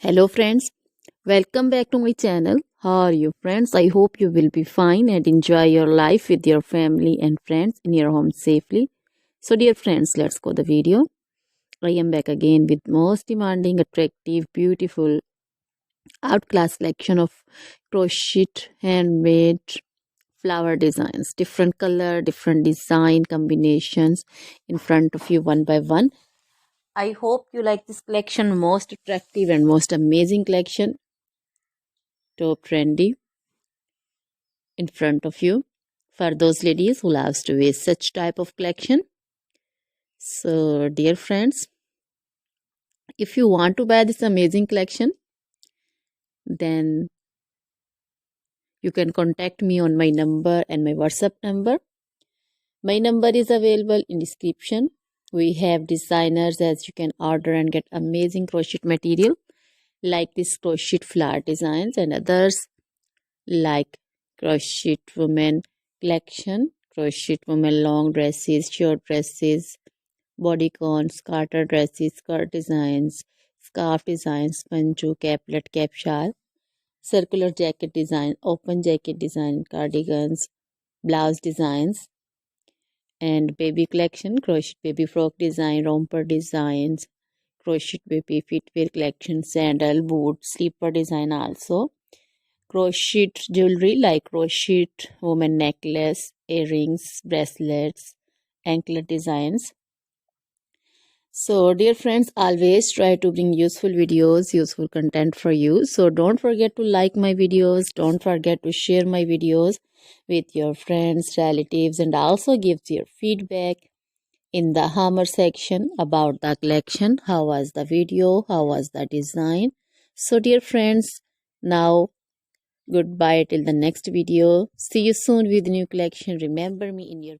Hello friends, welcome back to my channel. How are you friends? I hope you will be fine and enjoy your life with your family and friends in your home safely. So dear friends, let's go the video. I am back again with most demanding, attractive, beautiful, outclass collection of crochet handmade flower designs. Different color, different design combinations in front of you one by one. I hope you like this collection, most attractive and most amazing collection. Top trendy in front of you for those ladies who loves to wear such type of collection. So dear friends, if you want to buy this amazing collection, then you can contact me on my number and my WhatsApp number. My number is available in description. We have designers as you can order and get amazing crochet material like this crochet flower designs and others like crochet women collection, crochet women long dresses, short dresses, bodycons, garter dresses, skirt designs, scarf designs, panju, caplet, cap shawl, circular jacket design, open jacket design, cardigans, blouse designs, and baby collection, crochet baby frock design, romper designs, crochet baby footwear collection, sandal, boot, slipper design also. Crochet jewelry like crochet woman necklace, earrings, bracelets, anklet designs. So dear friends, always try to bring useful videos, useful content for you. So don't forget to like my videos, don't forget to share my videos with your friends, relatives, and also give your feedback in the hammer section about the collection. How was the video? How was the design? So dear friends, now goodbye till the next video. See you soon with new collection. Remember me in your